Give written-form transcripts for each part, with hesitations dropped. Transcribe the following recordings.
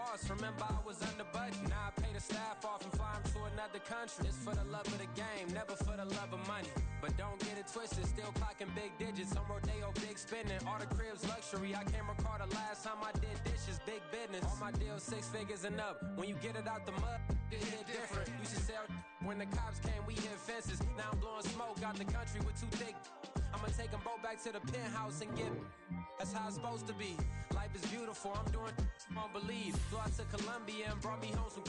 boss, remember I was under budget. Now I pay the staff off and fly them to another country. It's for the love of the game, never for the love of money. But don't get it twisted, still clocking big digits. On Rodeo, big spending, all the cribs luxury. I can't recall the last time I did dishes, big business. All my deals 6 figures and up. When you get it out the mud, it hit different. Used to sell when the cops came, we hit fences. Now I'm blowing smoke out the country with 2 thick. I'ma take them both back to the penthouse and get. That's how it's supposed to be. Life is beautiful, I'm doing won't believe. Flew out to Colombia and brought me home some.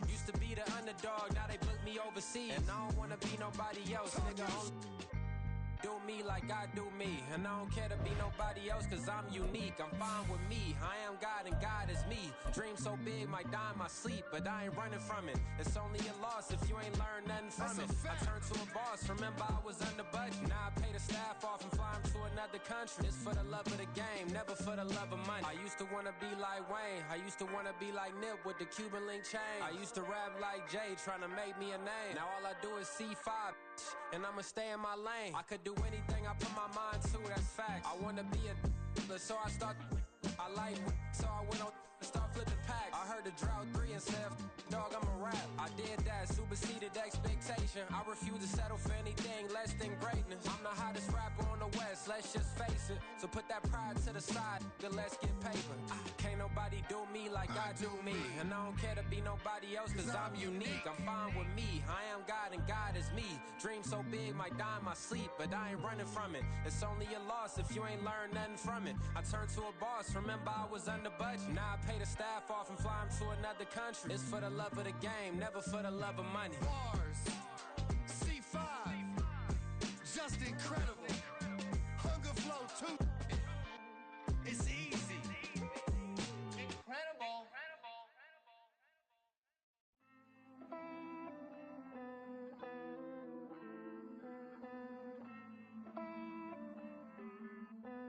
Used to be the underdog, now they book me overseas. And I don't wanna be nobody else, nigga. Do me like I do me. And I don't care to be nobody else, cause I'm unique. I'm fine with me, I am God and God is me. Dream so big, might die in my sleep, but I ain't running from it. It's only a loss if you ain't learned nothing from it. I turned to a boss, remember I was under budget. Now I pay the staff off and fly them to another country. It's for the love of the game, never for the love of money. I used to wanna be like Wayne, I used to wanna be like Nip with the Cuban link chain. I used to rap like Jay, trying to make me a name. Now all I do is C5, and I'ma stay in my lane. I could do anything I put my mind to, that's fact. I wanna be a so I start. I like so I went on and start flipping packs. I heard the drought 3 and said, dog, I'm a rap. I did that, superseded expectation. I refuse to settle for anything less than greatness. I'm the hottest rapper on the West, let's just face it. So put that pride to the side, then let's get paper. Can't nobody do me like I do me. And I don't care to be nobody else, cause I'm unique. I'm fine with me, I am God and God is me. Dream so big, might die in my sleep, but I ain't running from it. It's only a loss if you ain't learned nothing from it. I turned to a boss, remember I was under budget. Now I pay the staff off and fly them to another country. It's for the love of the game, never for the love of money. Bars, C5, just incredible. Hunger Flow 2, it's easy. Incredible.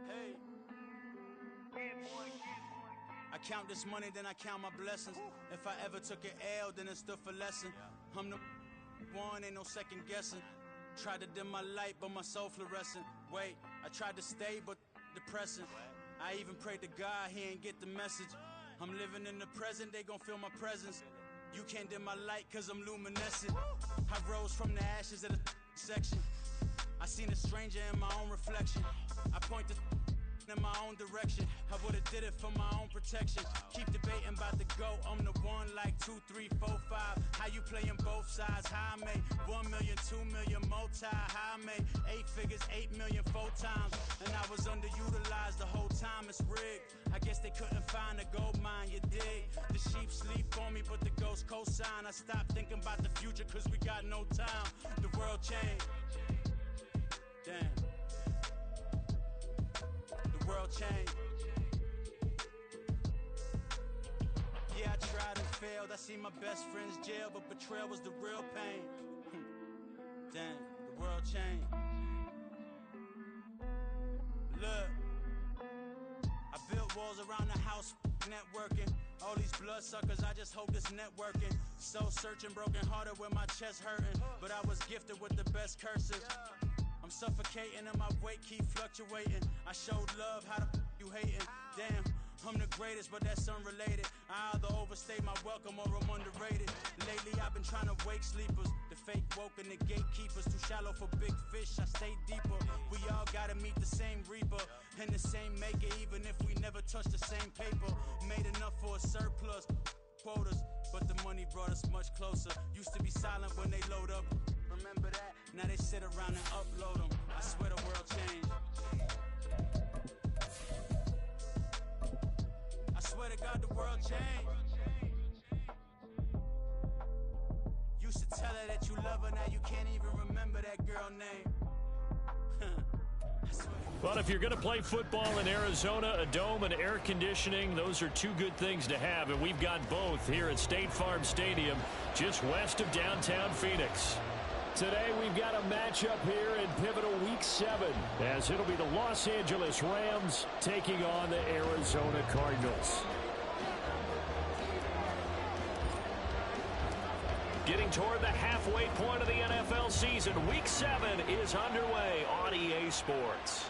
Hey. I count this money, then I count my blessings. If I ever took an L, then it stood for lesson. I'm the one, ain't no second guessing. Tried to dim my light, but my soul fluorescent. Wait, I tried to stay, but depressing. I even prayed to God, he ain't get the message. I'm living in the present, they gon' feel my presence. You can't dim my light, cause I'm luminescent. I rose from the ashes of the section. I seen a stranger in my own reflection. I point the in my own direction. I would've did it for my own protection. Keep debating about the GOAT. I'm the one like 2, 3, 4, 5. How you playing both sides? How I made 1 million, 2 million multi. How I made 8 figures, 8 million 4 times. And I was underutilized the whole time. It's rigged. I guess they couldn't find a gold mine, you dig? The sheep sleep on me, but the ghost co-sign. I stopped thinking about the future, cause we got no time. The world changed. Damn. The world changed. Yeah, I tried and failed. I see my best friends jail, but betrayal was the real pain. Damn, the world changed. Look, I built walls around the house, networking. All these bloodsuckers, I just hope this networking. Soul searching, broken hearted with my chest hurting. But I was gifted with the best curses. I'm suffocating and my weight keep fluctuating. I showed love, how the you hating? Damn, I'm the greatest, but that's unrelated. I either overstay my welcome or I'm underrated. Lately I've been trying to wake sleepers. The fake woke and the gatekeepers. Too shallow for big fish, I stay deeper. We all gotta meet the same reaper and the same maker, even if we never touch the same paper. Made enough for a surplus quotas, but the money brought us much closer. Used to be silent when they load up. Remember that? Now they sit around and upload them. I swear the world changed. I swear to God the world changed. Used to tell her that you love her, now you can't even remember that girl name. Well, if you're going to play football in Arizona, a dome and air conditioning, those are two good things to have, and we've got both here at State Farm Stadium, just west of downtown Phoenix. Today we've got a matchup here in pivotal Week 7, as it'll be the Los Angeles Rams taking on the Arizona Cardinals. Getting toward the halfway point of the NFL season, Week 7 is underway on EA Sports.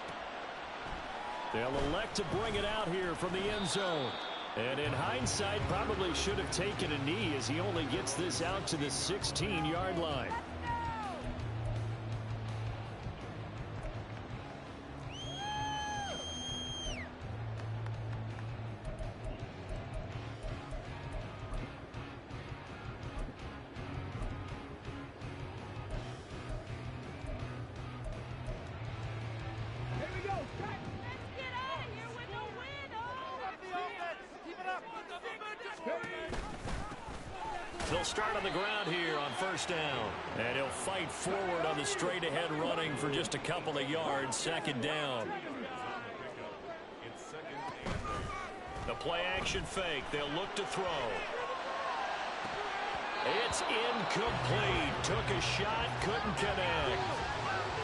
They'll elect to bring it out here from the end zone. And in hindsight, probably should have taken a knee as he only gets this out to the 16-yard line. They'll start on the ground here on first down. And he'll fight forward on the straight-ahead running for just a couple of yards. Second down. The play-action fake. They'll look to throw. It's incomplete. Took a shot, couldn't connect.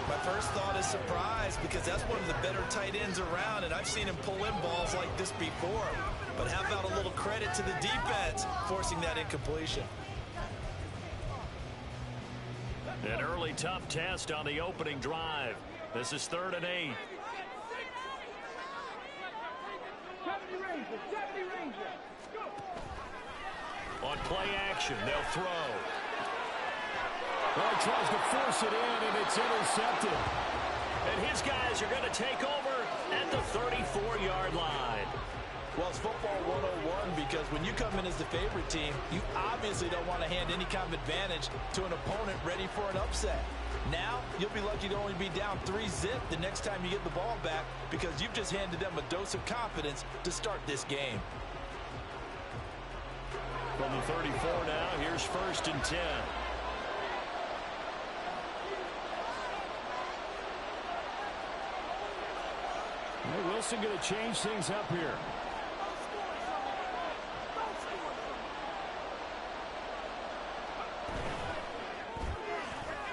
My first thought is surprise because that's one of the better tight ends around, and I've seen him pull in balls like this before. But how about a little credit to the defense forcing that incompletion? An early tough test on the opening drive. This is 3rd and 8. On play action, they'll throw. Well, he tries to force it in, and it's intercepted. And his guys are going to take over at the 34-yard line. Well, it's football 101 because when you come in as the favorite team, you obviously don't want to hand any kind of advantage to an opponent ready for an upset. Now, you'll be lucky to only be down 3-zip the next time you get the ball back because you've just handed them a dose of confidence to start this game. From the 34 now, here's 1st and 10. Wilson going to change things up here.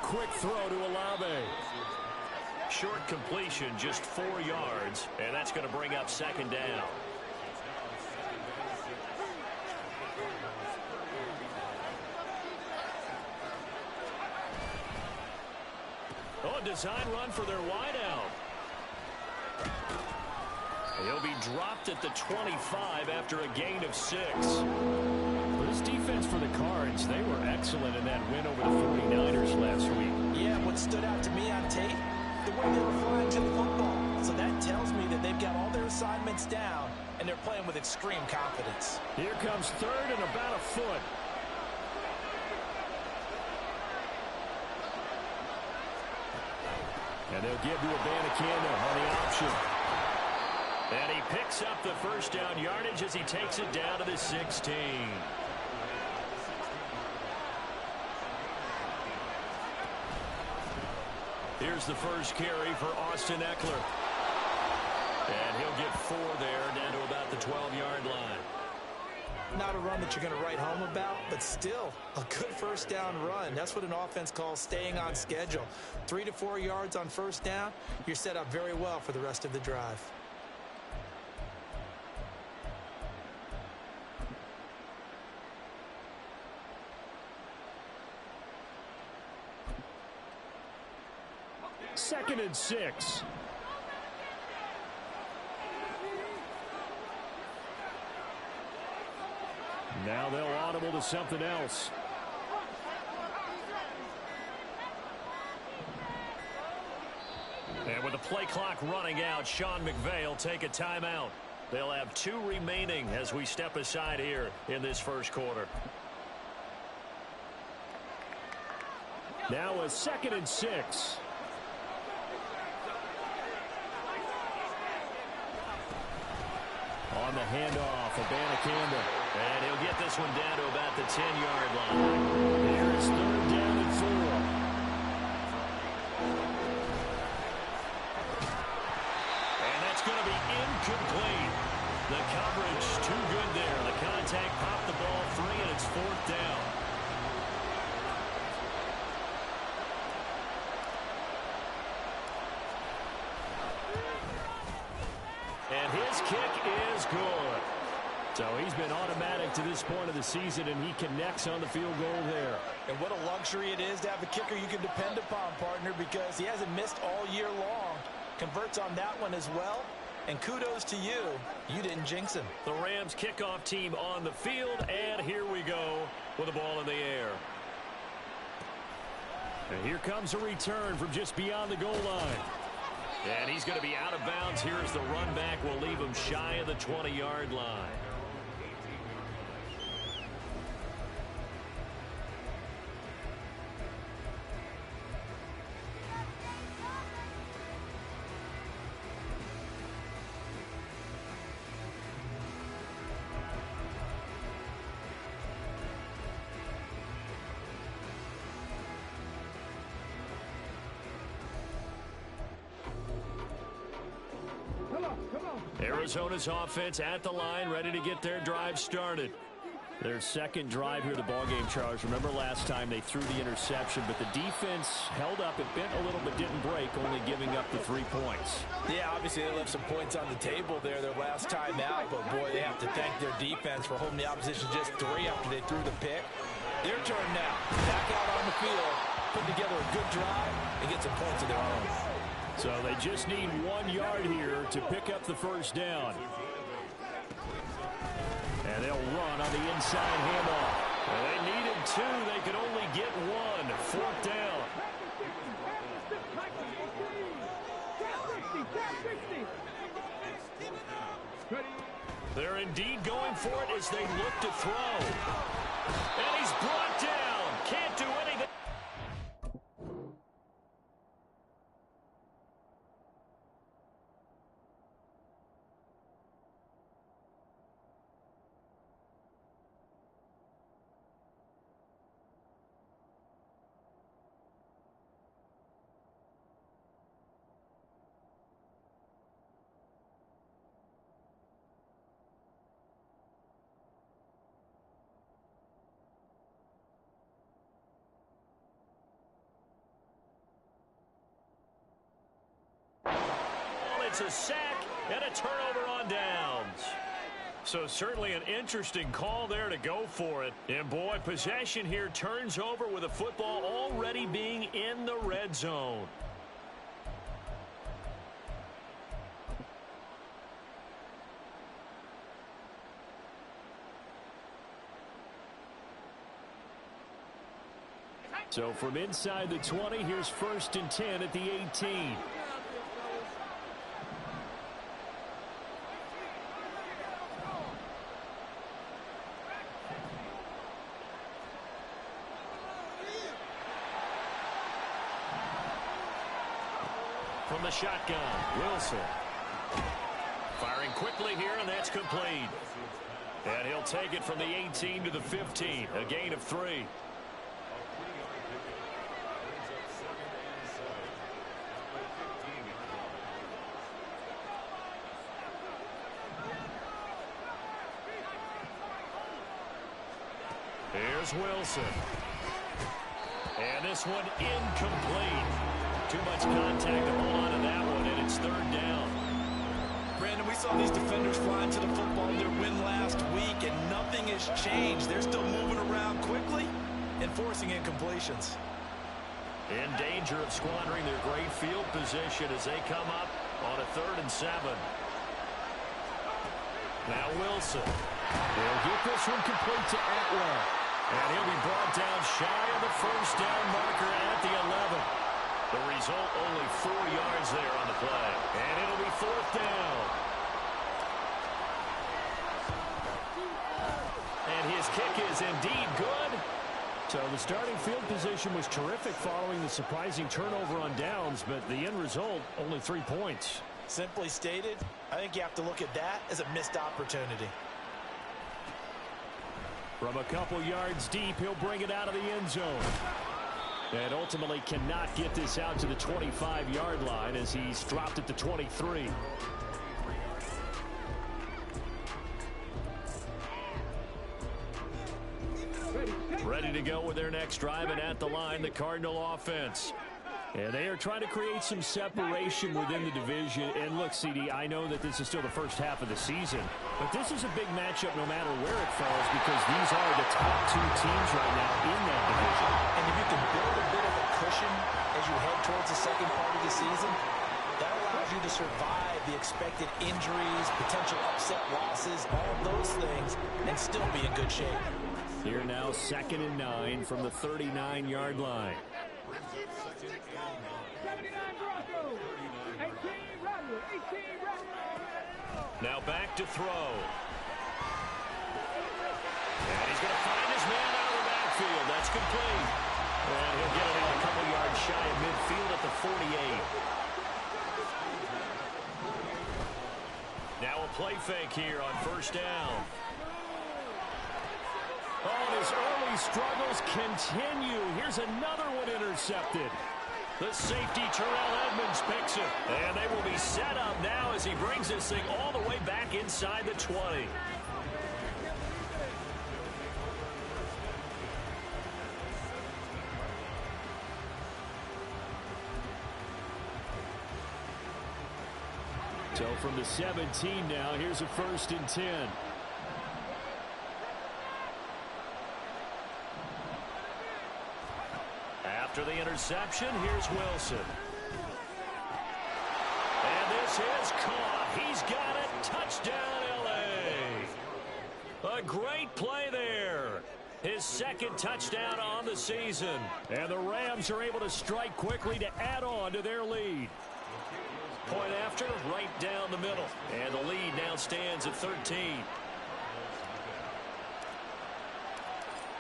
Quick throw to Olave. Short completion, just 4 yards, and that's going to bring up 2nd down. Oh, a design run for their wideout. He'll be dropped at the 25 after a gain of 6. This defense for the Cards, they were excellent in that win over the 49ers last week. Yeah, what stood out to me on tape, the way they were flying to the football. So that tells me that they've got all their assignments down, and they're playing with extreme confidence. Here comes 3rd and about a foot. And they'll give to Abanikanda on the option. And he picks up the 1st down yardage as he takes it down to the 16. Here's the first carry for Austin Eckler. And he'll get 4 there, down to about the 12-yard line. Not a run that you're going to write home about, but still a good 1st down run. That's what an offense calls staying on schedule. 3 to 4 yards on 1st down, you're set up very well for the rest of the drive. Second and 6. Now they'll audible to something else. And with the play clock running out, Sean McVay will take a timeout. They'll have 2 remaining as we step aside here in this first quarter. Now a 2nd and 6. On the handoff, Abanikanda. And he'll get this one down to about the 10-yard line. Here's 3rd down and 4. And that's going to be incomplete. The coverage too good there. The contact popped the ball free, and it's 4th down. And his kick is good. So he's been automatic to this point of the season, and he connects on the field goal there. And what a luxury it is to have a kicker you can depend upon, partner, because he hasn't missed all year long. Converts on that one as well. And kudos to you. You didn't jinx him. The Rams kickoff team on the field, and here we go with the ball in the air. And here comes a return from just beyond the goal line. And he's going to be out of bounds. Here's the run back. We'll leave him shy of the 20-yard line. Arizona's offense at the line, ready to get their drive started. Their second drive here of the ballgame, Charles. Remember last time they threw the interception, but the defense held up. It bent a little but didn't break, only giving up the 3 points. Yeah, obviously they left some points on the table there their last time out, but boy, they have to thank their defense for holding the opposition just 3 after they threw the pick. Their turn now. Back out on the field, put together a good drive, and get some points of their own. So they just need 1 yard here to pick up the first down. And they'll run on the inside handoff. Well, they needed 2. They could only get 1. 4th down. They're indeed going for it as they look to throw. And he's brought down. Can't do anything. It's a sack and a turnover on downs. So certainly an interesting call there to go for it. And boy, possession here turns over with a football already being in the red zone. So from inside the 20, here's 1st and 10 at the 18. From the shotgun, Wilson. Firing quickly here, and that's complete. And he'll take it from the 18 to the 15, a gain of 3. Here's Wilson. And this one incomplete. Too much contact to hold on to that one, and it's 3rd down. Brandon, we saw these defenders flying to the football in their win last week, and nothing has changed. They're still moving around quickly and forcing incompletions. In danger of squandering their great field position as they come up on a 3rd and 7. Now Wilson. They'll get this one complete to Atwell. And he'll be brought down shy of the 1st down marker at the 11. The result, only 4 yards there on the play. And it'll be 4th down. And his kick is indeed good. So the starting field position was terrific following the surprising turnover on downs, but the end result, only 3 points. Simply stated, I think you have to look at that as a missed opportunity. From a couple yards deep, he'll bring it out of the end zone. And ultimately cannot get this out to the 25-yard line as he's dropped at the 23. Ready to go with their next drive, and at the line, the Cardinal offense. And they are trying to create some separation within the division. And look, CD, I know that this is still the first half of the season, but this is a big matchup no matter where it falls because these are the top 2 teams right now in that division. And if you can build a bit of a cushion as you head towards the second part of the season, that allows you to survive the expected injuries, potential upset losses, all of those things, and still be in good shape. Here now, 2nd and 9 from the 39-yard line. Now back to throw. And he's going to find his man out of the backfield. That's complete. And he'll get it out a couple yards shy of midfield at the 48. Now a play fake here on 1st down. Oh, and his early struggles continue. Here's another one intercepted. The safety, Terrell Edmonds, picks it. And they will be set up now as he brings this thing all the way back inside the 20. So from the 17 now, here's a 1st and 10. After the interception, here's Wilson. And this is caught. He's got it. Touchdown, L.A. A great play there. His 2nd touchdown on the season. And the Rams are able to strike quickly to add on to their lead. Point after, right down the middle. And the lead now stands at 13.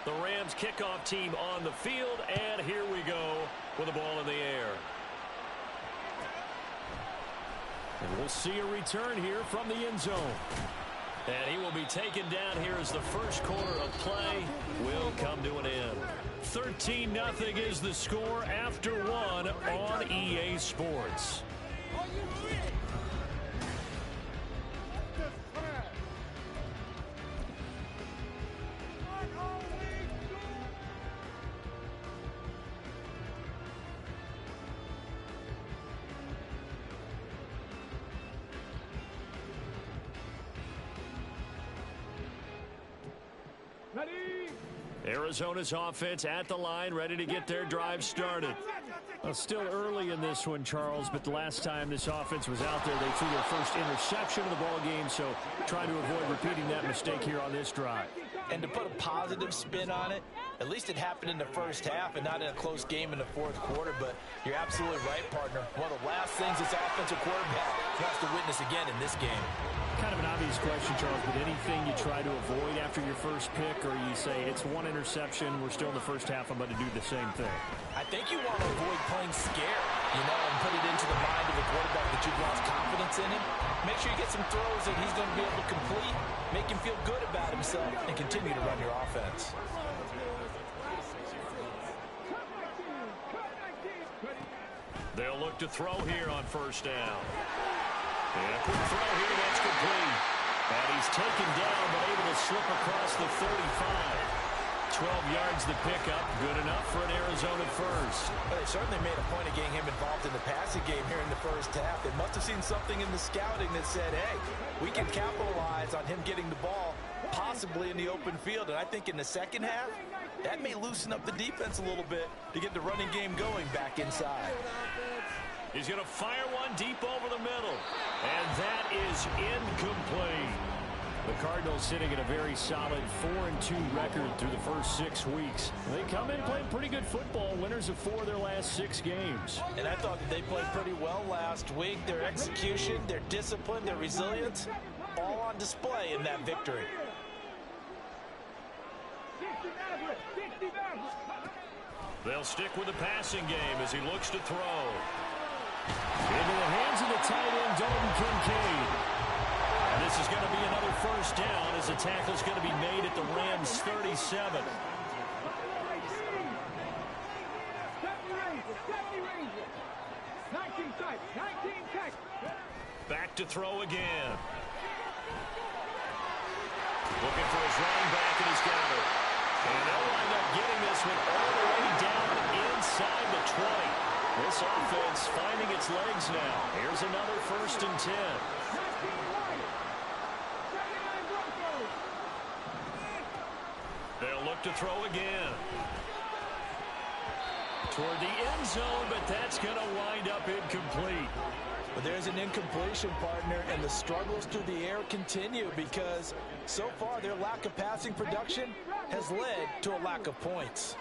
The Rams kickoff team on the field, and here we go with the ball in the air. And we'll see a return here from the end zone. And he will be taken down here as the first quarter of play will come to an end. 13-0 is the score after 1 on EA Sports. Arizona's offense at the line, ready to get their drive started. Well, still early in this one, Charles, but the last time this offense was out there, they threw their first interception of the ball game, so trying to avoid repeating that mistake here on this drive. And to put a positive spin on it, at least it happened in the first half and not in a close game in the 4th quarter, but you're absolutely right, partner. One of the last things this offensive quarterback wants to witness again in this game. Kind of an obvious question, Charles, but anything you try to avoid after your first pick, or you say it's one interception, we're still in the first half, I'm going to do the same thing? I think you want to avoid playing scared, and put it into the mind of a quarterback that you've lost confidence in him. Make sure you get some throws that he's going to be able to complete, make him feel good about himself, and continue to run your offense. They'll look to throw here on 1st down. And a quick throw here, that's complete. And he's taken down, but able to slip across the 35. 12 yards the pickup, good enough for an Arizona first. Well, they certainly made a point of getting him involved in the passing game here in the first half. They must have seen something in the scouting that said, hey, we can capitalize on him getting the ball, possibly in the open field. And I think in the second half, that may loosen up the defense a little bit to get the running game going back inside. He's going to fire one deep over the middle. And that is incomplete. The Cardinals sitting at a very solid 4-2 record through the first 6 weeks. They come in playing pretty good football, winners of 4 of their last 6 games. And I thought that they played pretty well last week. Their execution, their discipline, their resilience, all on display in that victory. They'll stick with the passing game as he looks to throw. Into the hands of the tight end, Dod2. And this is going to be another first down as the tackle is going to be made at the Rams' 37. Back to throw again. Looking for his running back, and he's got it. And they'll wind up getting this one all the way down inside the 20. This offense finding its legs now. Here's another 1st and 10. They'll look to throw again. Toward the end zone, but that's going to wind up incomplete. But there's an incompletion, partner, and the struggles through the air continue because so far their lack of passing production has led to a lack of points.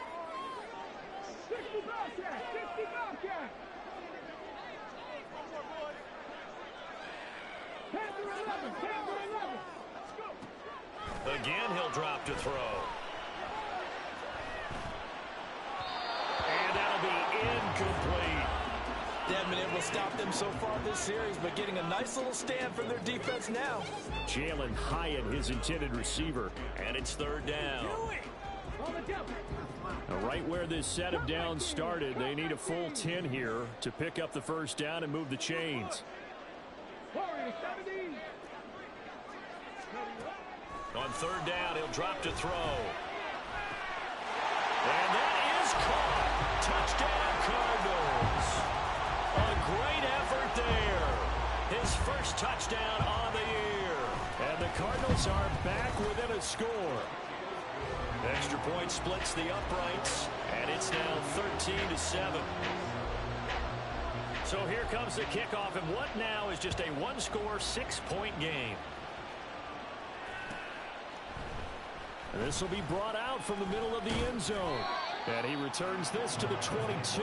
60 Bobcat, 60 Bobcat. Again, he'll drop to throw. And that'll be incomplete. They haven't been able to stop them so far this series, but getting a nice little stand from their defense now. Jalen Hyatt, his intended receiver, and it's third down. Now, right where this set of downs started, they need a full 10 here to pick up the first down and move the chains. On third down, he'll drop to throw. And that is caught. Touchdown, Cardinals. A great effort there. His first touchdown on the year. And the Cardinals are back within a score. Extra point splits the uprights, and it's now 13-7. So here comes the kickoff, and what now is just a one-score, 6-point game. And this will be brought out from the middle of the end zone. And he returns this to the 22.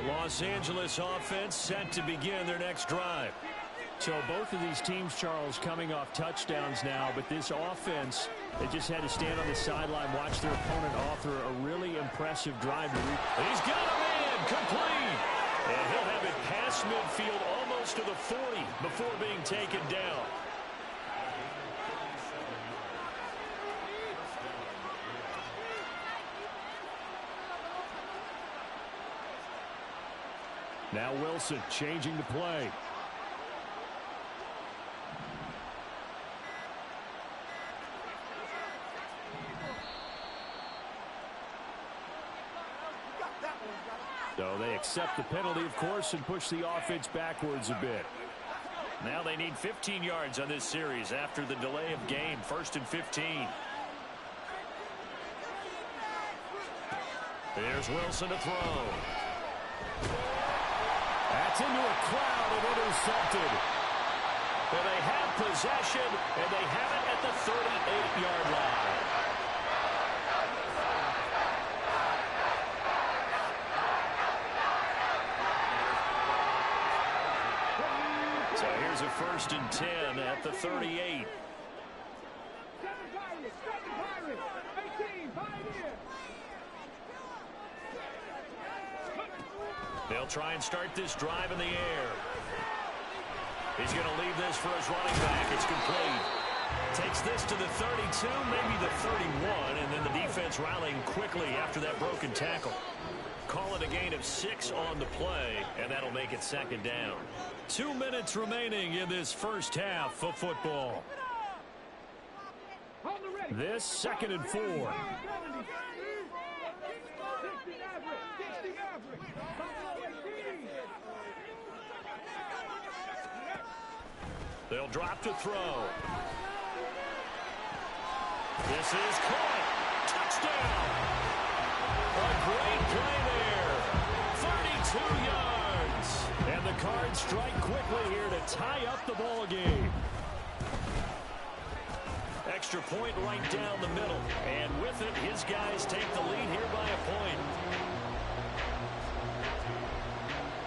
Los Angeles offense set to begin their next drive. So both of these teams, Charles, coming off touchdowns now, but this offense, they just had to stand on the sideline, watch their opponent author a really impressive drive. He's got a man complete. And he'll have it past midfield almost to the 40 before being taken down. Now Wilson changing the play. So they accept the penalty, of course, and push the offense backwards a bit. Now they need 15 yards on this series after the delay of game. 1st and 15. There's Wilson to throw. That's into a crowd and intercepted. And they have possession, and they have it at the 38-yard line. So here's a 1st and 10 at the 38. They'll try and start this drive in the air. He's going to leave this for his running back. It's complete. Takes this to the 32, maybe the 31, and then the defense rallying quickly after that broken tackle. Call it a gain of 6 on the play, and that'll make it 2nd down. 2 minutes remaining in this first half of football. This 2nd and 4. They'll drop to throw. This is caught. Touchdown. A great play there. 32 yards. And the Cards strike quickly here to tie up the ball game. Extra point right down the middle. And with it, his guys take the lead here by a point.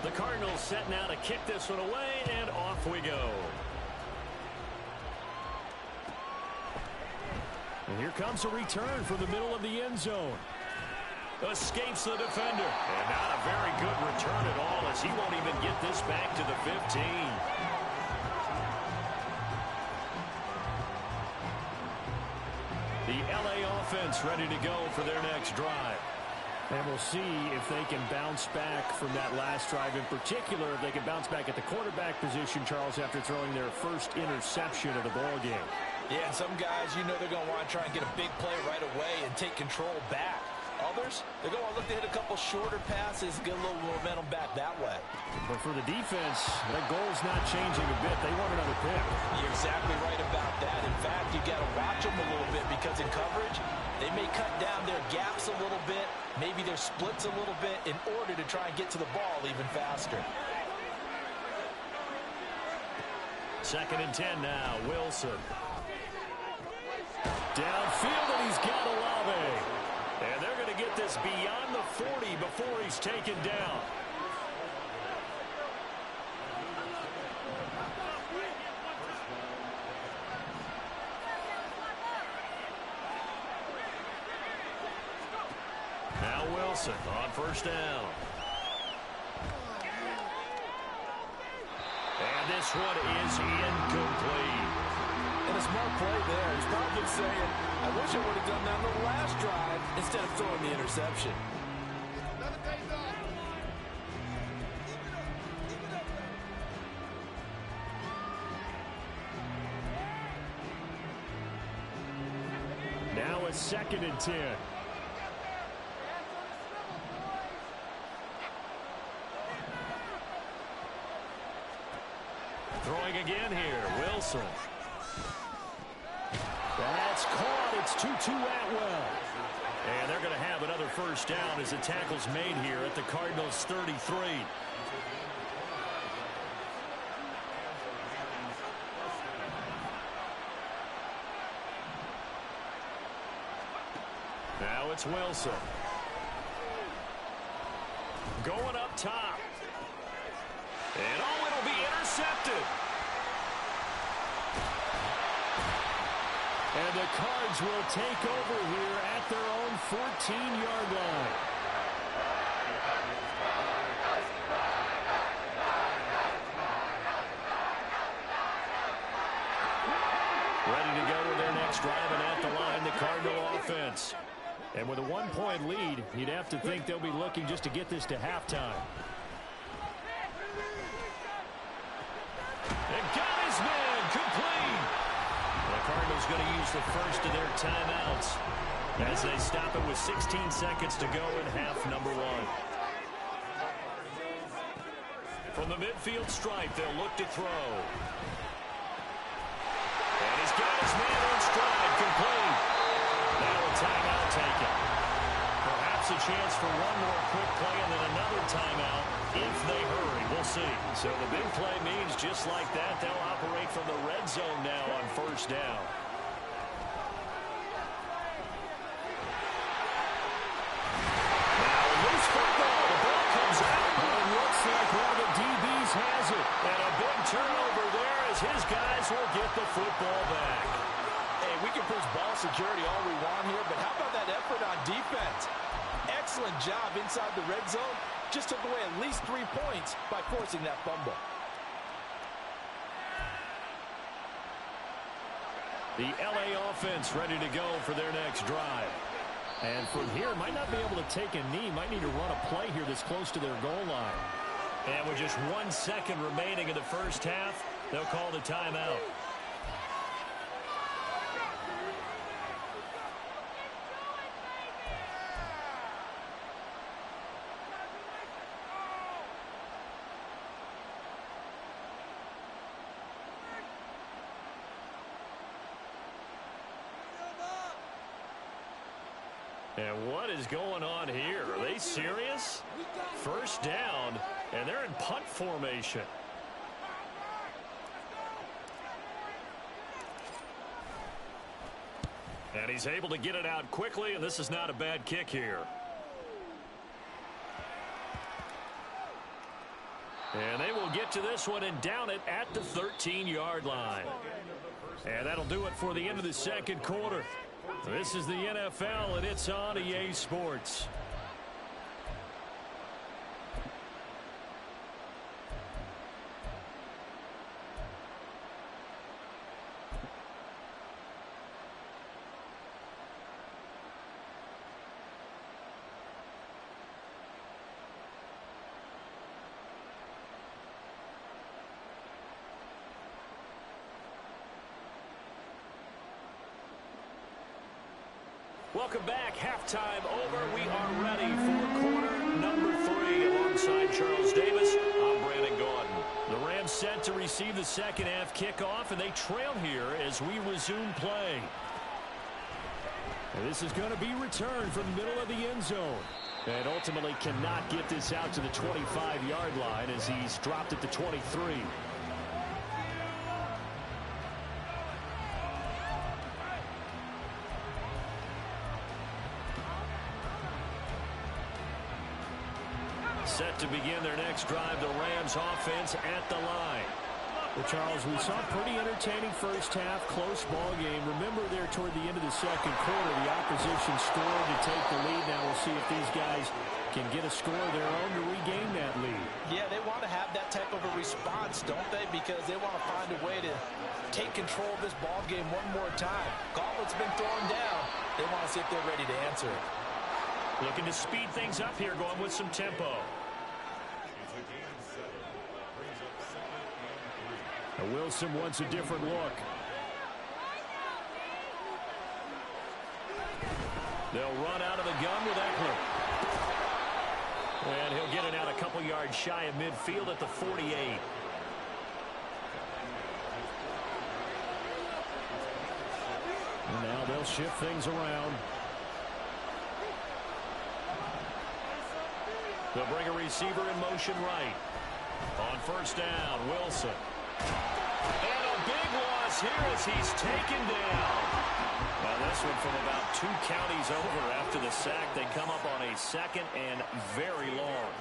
The Cardinals set now to kick this one away, and off we go. And here comes a return from the middle of the end zone. Escapes the defender. And not a very good return at all, as he won't even get this back to the 15. The LA offense ready to go for their next drive. And we'll see if they can bounce back from that last drive. In particular, if they can bounce back at the quarterback position, Charles, after throwing their first interception of the ball game. Yeah, and some guys, you know they're going to want to try and get a big play right away and take control back. Others, they're going to look to hit a couple shorter passes, get a little momentum back that way. But for the defense, that goal's not changing a bit. They want another pick. You're exactly right about that. In fact, you got to watch them a little bit because in coverage, they may cut down their gaps a little bit, maybe their splits a little bit in order to try and get to the ball even faster. 2nd and 10 now, Wilson. Downfield, and he's got Olave. And they're going to get this beyond the 40 before he's taken down. Now Wilson on 1st down. And this one is incomplete. And a smart play there. He's probably saying, I wish I would have done that on the last drive instead of throwing the interception. Now a 2nd and 10. Throwing again here, Wilson. That's caught. It's 2-2 Atwell. And they're going to have another 1st down as the tackle's made here at the Cardinals' 33. Now it's Wilson. Going up top. And oh, it'll be intercepted. And the Cards will take over here at their own 14-yard line. Ready to go with their next drive, and at the line, the Cardinal offense. And with a 1-point lead, you'd have to think they'll be looking just to get this to halftime. And got his man complete. The Cardinals going to use the first of their timeouts as they stop it with 16 seconds to go in half number 1. From the midfield stripe, they'll look to throw. And he's got his man on stride, complete. Now a timeout taken. Perhaps a chance for one more quick play and then another timeout if they hurry. We'll see. So the big play means just like that, they'll operate from the red zone now on 1st down. Now loose football. The ball comes out. It looks like one of the DBs has it. And a big turnover there as his guys will get the football back. Hey, we can push ball security all we want here, but how about that effort on defense? Excellent job inside the red zone. Just took away at least 3 points by forcing that fumble. The LA offense ready to go for their next drive. And from here, might not be able to take a knee. Might need to run a play here this close to their goal line. And with just 1 second remaining in the first half, they'll call the timeout. And what is going on here? Are they serious? 1st down, and they're in punt formation. And he's able to get it out quickly, and this is not a bad kick here. And they will get to this one and down it at the 13-yard line. And that'll do it for the end of the 2nd quarter. This is the NFL, and it's on EA Sports. Welcome back. Halftime over. We are ready for quarter number 3. Alongside Charles Davis, I'm Brandon Gaudin. The Rams set to receive the second half kickoff, and they trail here as we resume play. And this is going to be returned from the middle of the end zone. And ultimately cannot get this out to the 25-yard line as he's dropped it to 23. Set to begin their next drive, the Rams offense at the line. Well, Charles, we saw a pretty entertaining first half, close ball game. Remember there toward the end of the second quarter, the opposition scored to take the lead. Now we'll see if these guys can get a score of their own to regain that lead. Yeah, they want to have that type of a response, don't they? Because they want to find a way to take control of this ball game one more time. Gauntlet's been thrown down. They want to see if they're ready to answer it. Looking to speed things up here, going with some tempo. Now Wilson wants a different look. They'll run out of the gun with Eckler. And he'll get it out a couple yards shy of midfield at the 48. And now they'll shift things around. They'll bring a receiver in motion right. On first down, Wilson. And a big loss here as he's taken down. Now this one from about 2 counties over after the sack. They come up on a second and very long.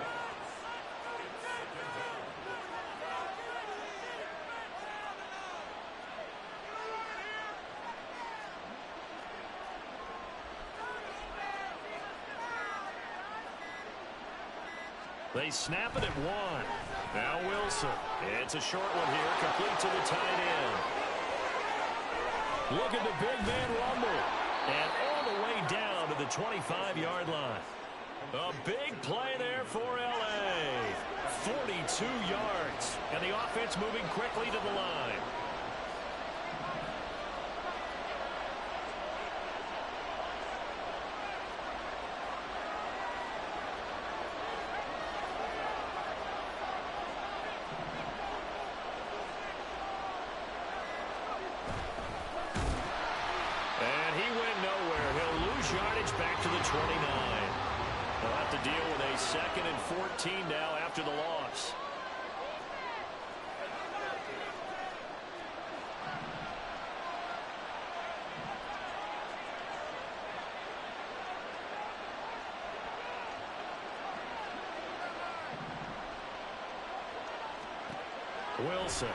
They snap it at 1. Now Wilson. It's a short one here, complete to the tight end. Look at the big man rumble. And all the way down to the 25-yard line. A big play there for L.A. 42 yards. And the offense moving quickly to the line. Back to the 29. They'll have to deal with a 2nd and 14 now after the loss. Wilson.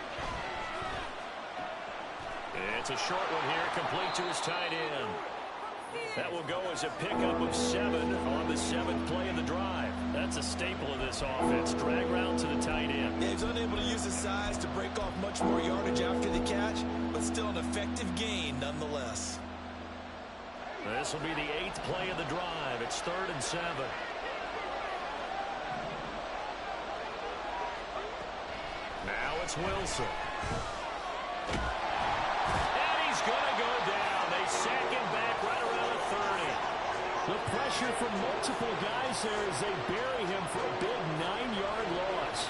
It's a short one here, complete to his tight end. That will go as a pickup of 7 on the 7th play of the drive. That's a staple of this offense. Drag route to the tight end. Yeah, he's unable to use his size to break off much more yardage after the catch, but still an effective gain nonetheless. This will be the 8th play of the drive. It's 3rd and 7. Now it's Wilson. And he's going to go down. They sack him back right around the 30. The pressure from multiple guys there as they bury him for a big 9-yard loss.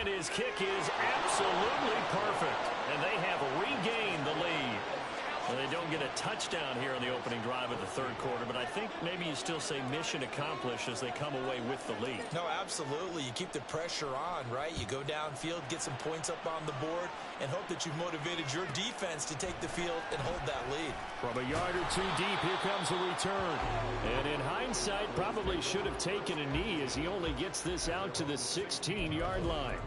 And his kick is absolutely perfect. And they have regained the lead. Well, they don't get a touchdown here on the opening drive of the 3rd quarter, but I think maybe you still say mission accomplished as they come away with the lead. No, absolutely. You keep the pressure on, right? You go downfield, get some points up on the board, and hope that you've motivated your defense to take the field and hold that lead. From a yard or 2 deep, here comes a return. And in hindsight, probably should have taken a knee as he only gets this out to the 16-yard line.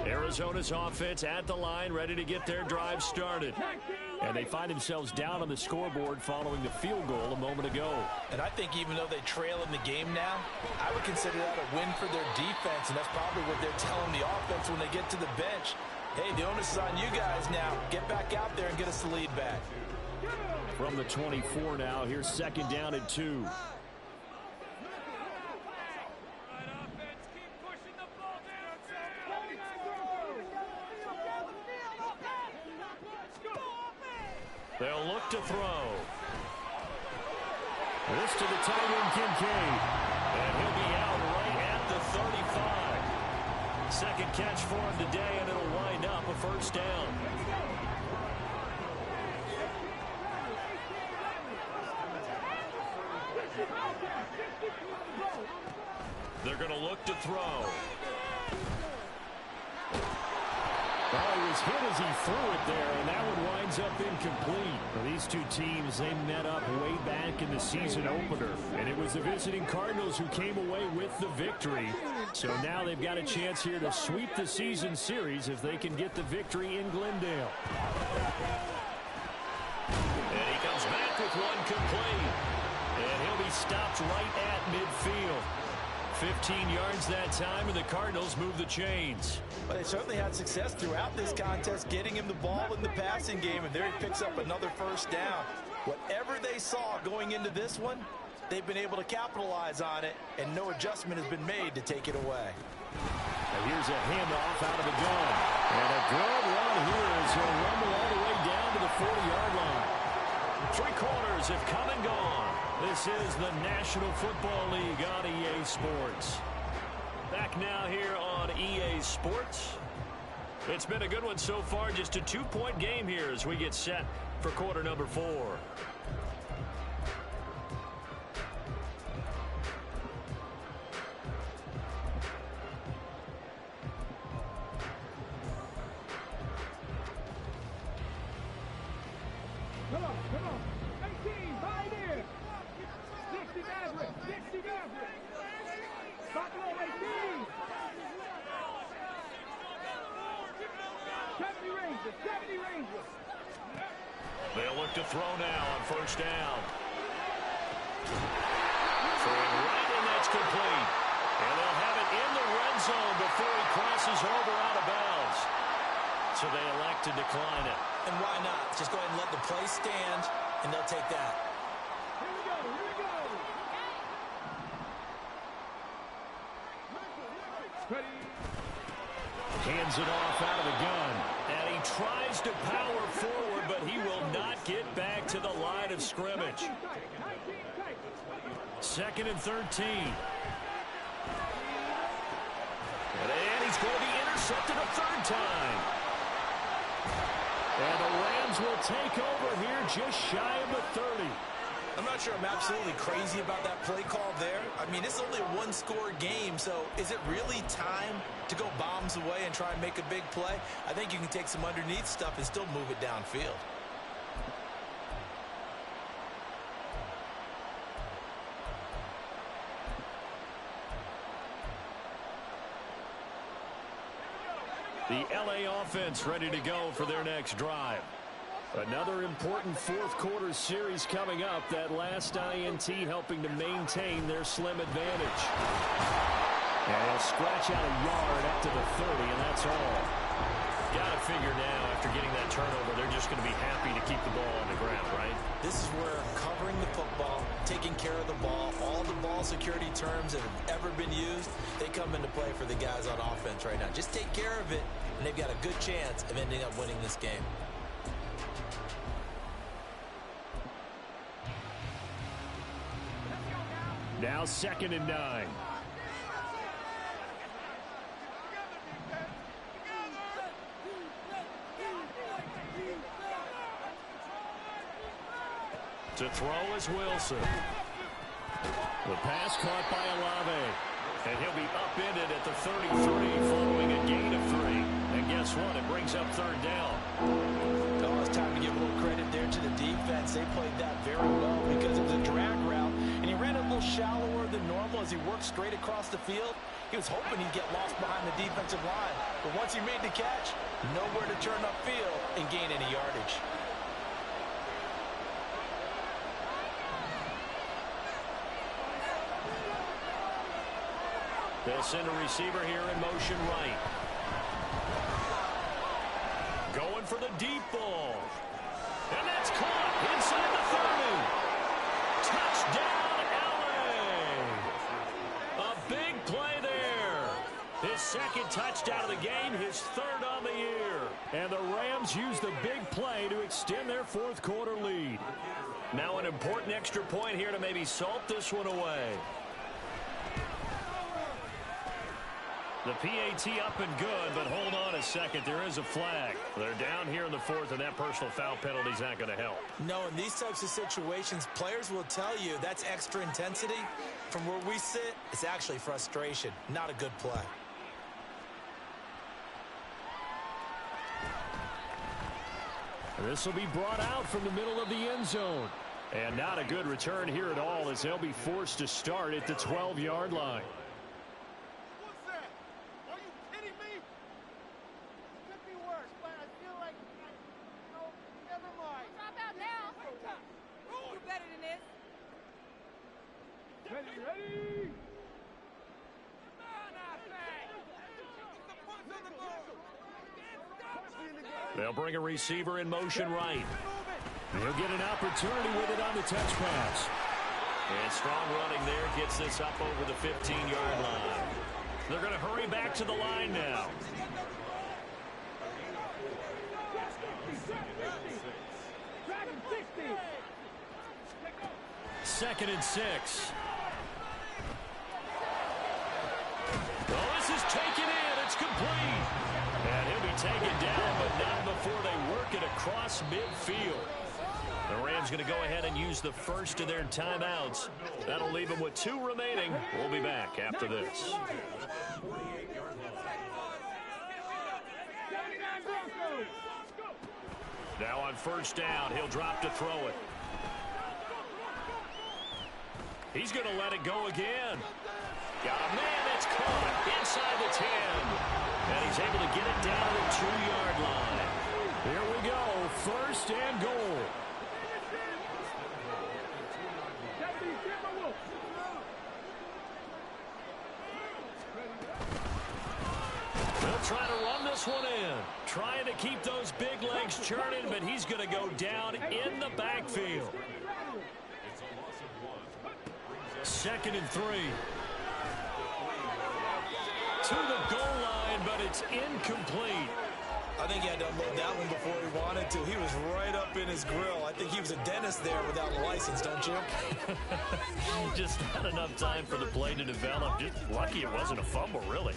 Arizona's offense at the line, ready to get their drive started. And they find themselves down on the scoreboard following the field goal a moment ago. And I think even though they trail in the game now, I would consider that a win for their defense, and that's probably what they're telling the offense when they get to the bench. Hey, the onus is on you guys now. Get back out there and get us the lead back. From the 24 now, here's second down and 2. They'll look to throw. This to the tight end, Kincaid. And he'll be out right at the 35. Second catch for him today, and it'll wind up a first down. They're going to look to throw. Well, he was hit as he threw it there, and that one winds up incomplete. Well, these two teams, they met up way back in the season opener, and it was the visiting Cardinals who came away with the victory. So now they've got a chance here to sweep the season series if they can get the victory in Glendale. And he comes back with one complete. And he'll be stopped right at midfield. 15 yards that time, and the Cardinals move the chains. But they certainly had success throughout this contest, getting him the ball in the passing game, and there he picks up another first down. Whatever they saw going into this one, they've been able to capitalize on it, and no adjustment has been made to take it away. And here's a handoff out of the gun. And a good run here as he'll rumble all the way down to the 40-yard line. 3 quarters have come and gone. This is the National Football League on EA Sports. Back now here on EA Sports. It's been a good one so far. Just a 2-point game here as we get set for quarter number 4. Come on. 18, Pioneer. 60 Maverick. Buffalo 18. 70 Rangers. They'll look to throw now on first down. Throwing right, and that's complete. And they'll have it in the red zone before he crosses over out of bounds. So they elect to decline it. And why not? Just go ahead and let the play stand, and they'll take that. Here we go. Ready. Hands it off out of the gun. And he tries to power forward, but he will not get back to the line of scrimmage. 19 Second and 13. And he's going to be intercepted a third time. And the Rams will take over here just shy of the 30. I'm not sure I'm absolutely crazy about that play call there. I mean, it's only a one-score game, so is it really time to go bombs away and try and make a big play? I think you can take some underneath stuff and still move it downfield. The LA offense ready to go for their next drive. Another important fourth-quarter series coming up. That last INT helping to maintain their slim advantage. And he'll scratch out a yard up to the 30, and that's all. Got to figure now, after getting that turnover, they're just going to be happy to keep the ball on the ground, right? This is where covering the football, taking care of the ball, all the ball security terms that have ever been used, they come into play for the guys on offense right now. Just take care of it, and they've got a good chance of ending up winning this game. Now 2nd and 9. To throw is Wilson. The pass caught by Olave. And he'll be upended at the 33 following a gain of 3. And guess what? It brings up 3rd down. Oh, it's time to give a little credit there to the defense. They played that very well because it was a drag route, and he ran a little shallower than normal as he worked straight across the field. He was hoping he'd get lost behind the defensive line. But once he made the catch, nowhere to turn upfield and gain any yardage. They'll send a receiver here in motion right. Going for the deep ball. And that's caught inside the 30. Touchdown, LA. A big play there. His second touchdown of the game, his third on the year. And the Rams use the big play to extend their fourth quarter lead. Now an important extra point here to maybe salt this one away. The PAT up and good, but hold on a second. There is a flag. They're down here in the fourth, and that personal foul penalty is not going to help. No, in these types of situations, players will tell you that's extra intensity. From where we sit, it's actually frustration, not a good play. This will be brought out from the middle of the end zone. And not a good return here at all, as they'll be forced to start at the 12-yard line. What's that? Are you kidding me? It could be worse, but I feel like, never mind. Drop out now. You're better than this. Ready? They'll bring a receiver in motion right. He'll get an opportunity with it on the touch pass. And strong running there gets this up over the 15-yard line. They're going to hurry back to the line now. Second and 6. Oh, this is taken in. It's complete. And he'll be taken down, but not before they work it across midfield. The Rams going to go ahead and use the first of their timeouts. That'll leave them with 2 remaining. We'll be back after this. Now on first down, he'll drop to throw it. He's going to let it go again. Got a man that's caught inside the 10. And he's able to get it down to the 2-yard line. Here we go, first and goal. They'll try to run this one in. Trying to keep those big legs churning, but he's going to go down in the backfield. Second and 3. To the goal line, but it's incomplete. I think he had to unload that one before he wanted to. He was right up in his grill. I think he was a dentist there without a license, don't you? Just not enough time for the play to develop. Just lucky it wasn't a fumble, really.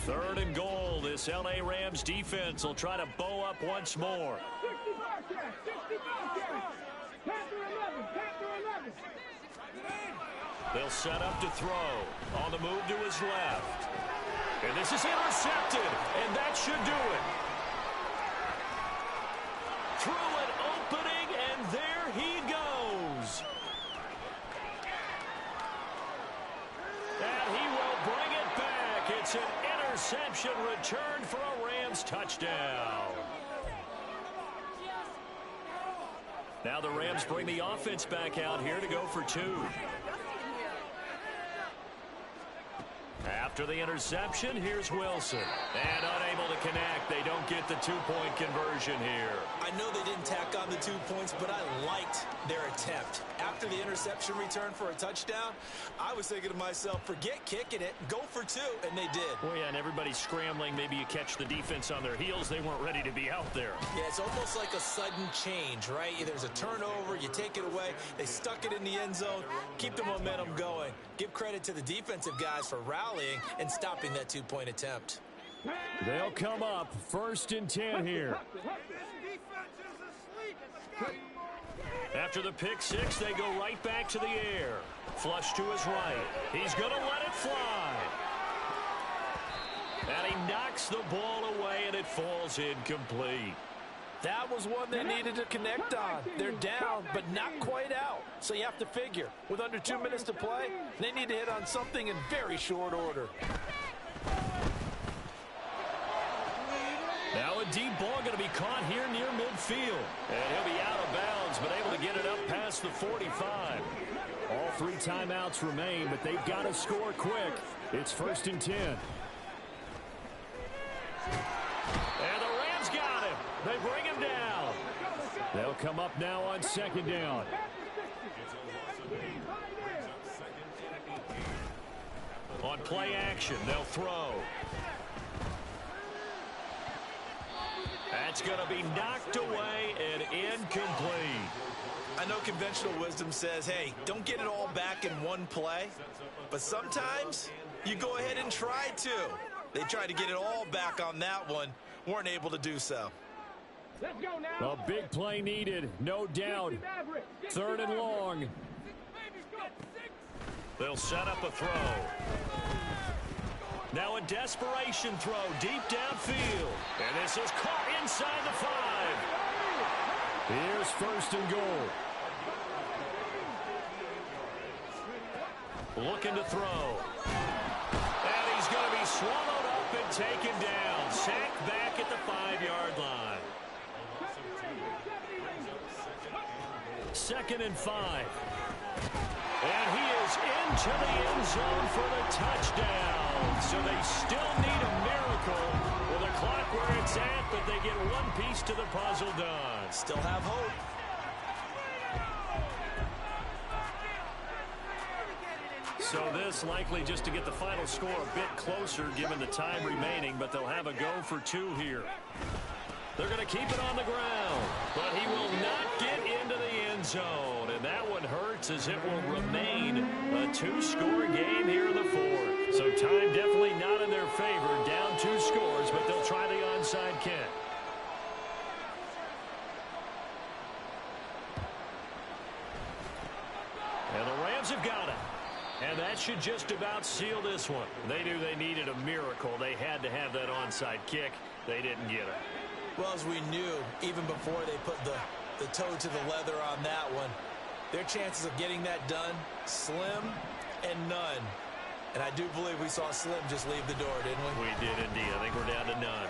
Third and goal. This L.A. Rams defense will try to bow up once more. 65 yards. Panther 11. They'll set up to throw. On the move to his left. And this is intercepted. And that should do it. Through an opening, and there he goes. And he will bring it back. It's an interception return for a Rams touchdown. Now the Rams bring the offense back out here to go for 2. After the interception, here's Wilson. And unable to connect. They don't get the 2-point conversion here. I know they didn't tack on the 2 points, but I liked their attempt. After the interception return for a touchdown, I was thinking to myself, forget kicking it, go for 2, and they did. Well, yeah, and everybody's scrambling. Maybe you catch the defense on their heels. They weren't ready to be out there. Yeah, it's almost like a sudden change, right? There's a turnover, you take it away, they stuck it in the end zone, keep the momentum going. Give credit to the defensive guys for rallying and stopping that 2-point attempt. They'll come up first and 10 here. After the pick 6, they go right back to the air. Flush to his right. He's going to let it fly. And he knocks the ball away, and it falls incomplete. That was one they needed to connect on. They're down, but not quite out. So you have to figure, with under 2 minutes to play, they need to hit on something in very short order. Now a deep ball going to be caught here near midfield. And he'll be out of bounds, but able to get it up past the 45. All 3 timeouts remain, but they've got to score quick. It's first and 10. And the Rams got him. They bring him down. They'll come up now on second down. On play action, they'll throw. That's going to be knocked away and incomplete. I know conventional wisdom says, hey, don't get it all back in one play. But sometimes you go ahead and try to. They tried to get it all back on that one. Weren't able to do so. Let's go now. A big play needed, no doubt. Third and long. They'll set up a throw. Now a desperation throw deep downfield. And this is caught inside the 5. Here's first and goal. Looking to throw. And he's going to be swallowed up and taken down. Sacked back at the 5-yard line. Second and 5. And he is into the end zone for the touchdown. So they still need a miracle with the clock where it's at, but they get one piece to the puzzle done. Still have hope. So this likely just to get the final score a bit closer given the time remaining, but they'll have a go for 2 here. They're going to keep it on the ground, but he will not get into the end zone. And that one hurts as it will remain a 2-score game here in the 4th. So time definitely not in their favor. Down 2 scores, but they'll try the onside kick. And the Rams have got it. And that should just about seal this one. They knew they needed a miracle. They had to have that onside kick. They didn't get it. Well, as we knew, even before they put the toe to the leather on that one, their chances of getting that done, slim and none. And I do believe we saw Slim just leave the door, didn't we? We did indeed. I think we're down to none.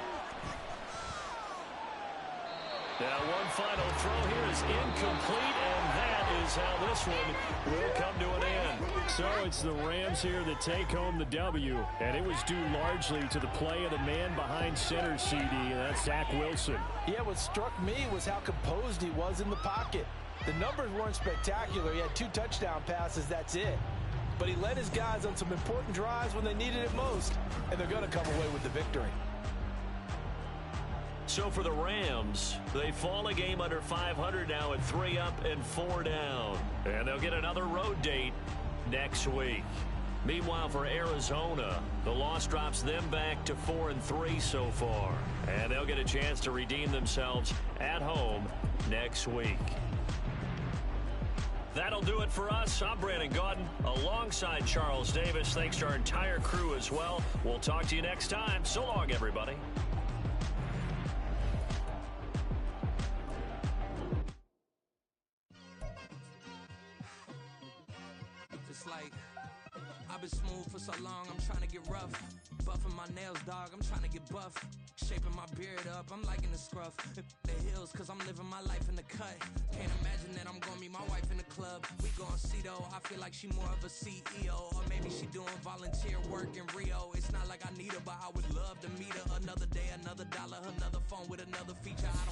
Now one final throw here is incomplete, and that is how this one will come to an end. So it's the Rams here that take home the W, and it was due largely to the play of the man behind center, CD, and that's Zach Wilson. Yeah, what struck me was how composed he was in the pocket. The numbers weren't spectacular. He had 2 touchdown passes, that's it. But he led his guys on some important drives when they needed it most, and they're going to come away with the victory. So for the Rams, they fall a game under 500 now at 3 up and 4 down. And they'll get another road date next week. Meanwhile, for Arizona, the loss drops them back to 4-3 so far. And they'll get a chance to redeem themselves at home next week. That'll do it for us. I'm Brandon Gaudin alongside Charles Davis. Thanks to our entire crew as well. We'll talk to you next time. So long, everybody. I've been smooth for so long, I'm trying to get rough. Buffing my nails, dog, I'm trying to get buff. Shaping my beard up, I'm liking the scruff. The hills, cause I'm living my life in the cut. Can't imagine that I'm gonna meet my wife in the club. We gon' see though, I feel like she more of a CEO. Or maybe she doing volunteer work in Rio. It's not like I need her, but I would love to meet her. Another day, another dollar, another phone with another feature. I don't